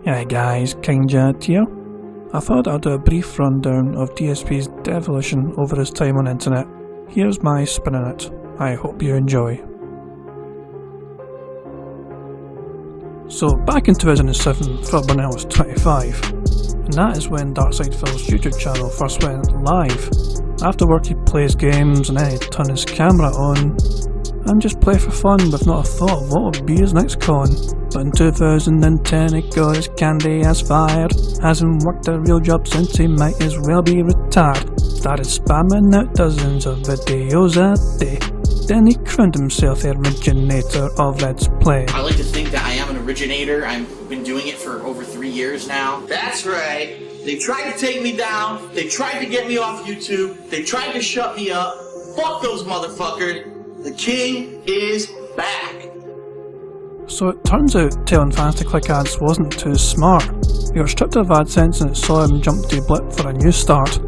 Hey guys, King Jad here. I thought I'd do a brief rundown of DSP's devolution over his time on internet. Here's my spin on it. I hope you enjoy. So back in 2007, Frontburner was 25, and that is when Darksydephil's YouTube channel first went live. After work he plays games and then he'd turn his camera on and just play for fun with not a thought of what would be his next con. But in 2010 he got his candy ass fired, hasn't worked a real job since, he might as well be retired. Started spamming out dozens of videos a day, then he crowned himself the originator of Let's Play. I like to think that I am an originator. I've been doing it for over 3 years now. That's right. They tried to take me down. They tried to get me off YouTube. They tried to shut me up. Fuck those motherfuckers. The king is back. So it turns out telling fans to click ads wasn't too smart. He got stripped of AdSense and it saw him jump to Blip for a new start.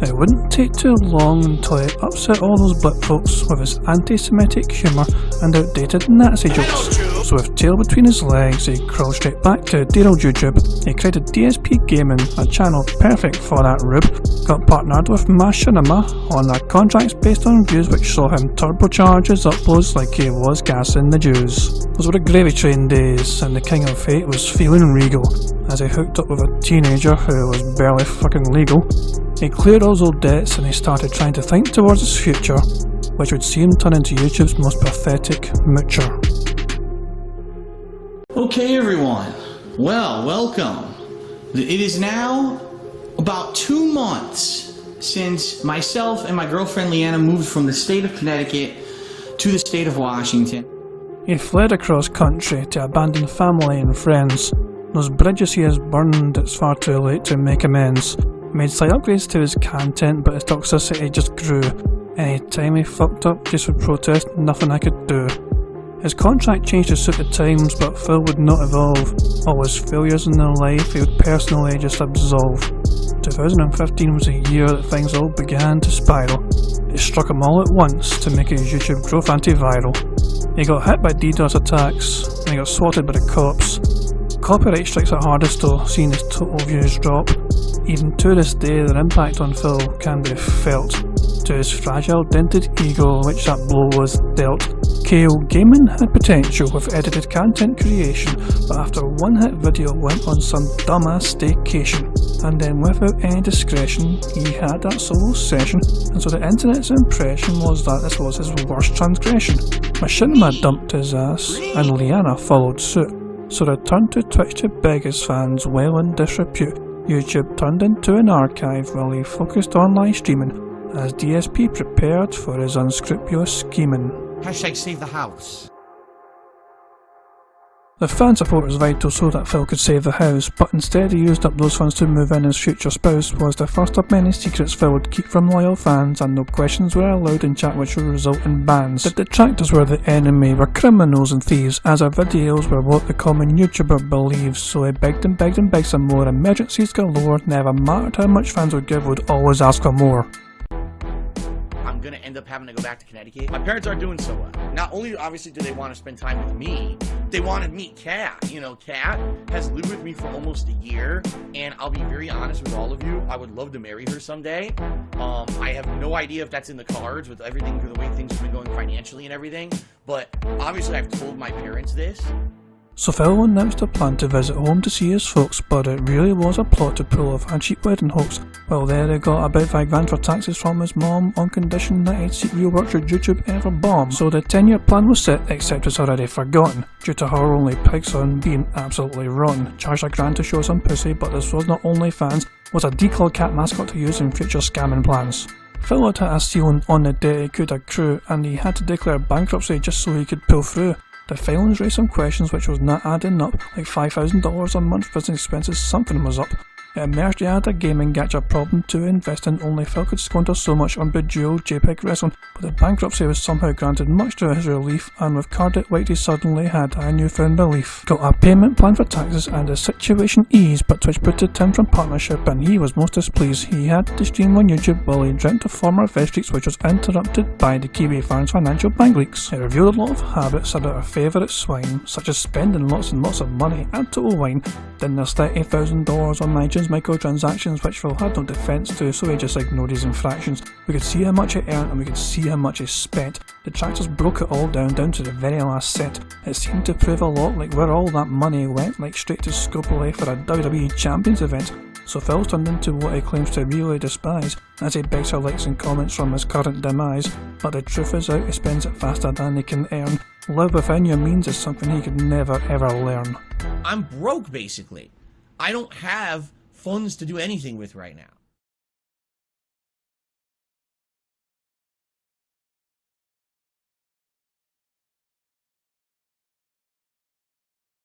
It wouldn't take too long until he upset all those Blip folks with his anti-Semitic humour and outdated Nazi jokes. So with tail between his legs, he crawled straight back to dear old YouTube. He created DSP Gaming, a channel perfect for that rube. Got partnered with Machinima on a contract based on views which saw him turbocharge his uploads like he was gassing the Jews. Those were the gravy train days, and the King of Fate was feeling regal as he hooked up with a teenager who was barely fucking legal. He cleared all his old debts and he started trying to think towards his future, which would see him turn into YouTube's most pathetic moocher. Okay everyone, well, welcome. It is now about 2 months since myself and my girlfriend Leanna moved from the state of Connecticut to the state of Washington. He fled across country to abandon family and friends. Those bridges he has burned, it's far too late to make amends. He made slight upgrades to his content, but his toxicity just grew. Any time he fucked up just would protest, nothing I could do. His contract changed to suit the times, but Phil would not evolve. All his failures in their life he would personally just absolve. 2015 was a year that things all began to spiral. It struck him all at once to make his YouTube growth antiviral. He got hit by DDoS attacks, and he got swatted by the cops. Copyright strikes are hardest though, seeing his total views drop. Even to this day, their impact on Phil can be felt. To his fragile, dented ego, which that blow was dealt. KO Gaming had potential with edited content creation, but after one hit video went on some dumbass staycation, and then without any discretion, he had that solo session, and so the internet's impression was that this was his worst transgression. Machinima dumped his ass, and Leanna followed suit, so they turned to Twitch to beg his fans well in disrepute. YouTube turned into an archive while he focused on live streaming, as DSP prepared for his unscrupulous scheming. Hashtag save the house. The fan support was vital so that Phil could save the house, but instead he used up those funds to move in his future spouse was the first of many secrets Phil would keep from loyal fans, and no questions were allowed in chat which would result in bans. The detractors were the enemy, were criminals and thieves, as our videos were what the common YouTuber believes, so he begged and begged and begged some more. Emergencies galore, never mattered how much fans would give, would always ask for more. I'm gonna end up having to go back to Connecticut. My parents aren't doing so well. Not only obviously do they want to spend time with me, they want to meet Kat. You know, Kat has lived with me for almost a year, and I'll be very honest with all of you, I would love to marry her someday. I have no idea if that's in the cards with everything, the way things have been going financially and everything, but obviously I've told my parents this. So Phil announced a plan to visit home to see his folks, but it really was a plot to pull off a cheap wedding hoax. Well, there he got about $5 grand for taxes from his mom on condition that he'd seek real work should YouTube ever bomb. So the 10-year plan was set, except it's already forgotten, due to her only Pixon being absolutely rotten. Charged $1 grand to show some pussy, but this was not OnlyFans, was a declawed cat mascot to use in future scamming plans. Phil had hit a ceiling on the debt he could accrue, and he had to declare bankruptcy just so he could pull through. The filings raised some questions which was not adding up, like $5,000 a month for his expenses, something was up. It emerged he had a gaming gacha problem to invest in, only Phil could squander so much on bejeweled JPEG wrestling, but the bankruptcy was somehow granted much to his relief, and with Cardit White he suddenly had a newfound belief. Got a payment plan for taxes and his situation eased, but Twitch booted him from partnership and he was most displeased. He had to stream on YouTube while he dreamt of former Veg Streaks, which was interrupted by the Kiwi Farms financial bank leaks. It revealed a lot of habits about our favourite swine, such as spending lots and lots of money at Total Wine. Then there's $30,000 on iTunes microtransactions which Phil had no defence to, so he just ignored his infractions. We could see how much he earned and we could see how much he spent. The trackers broke it all down to the very last cent. It seemed to prove a lot like where all that money went, like straight to Scopely for a WWE Champions event. So Phil turned into what he claims to really despise, as he begs for likes and comments from his current demise. But the truth is out, he spends it faster than he can earn. Live within your means is something he could never ever learn. I'm broke, basically. I don't have funds to do anything with right now.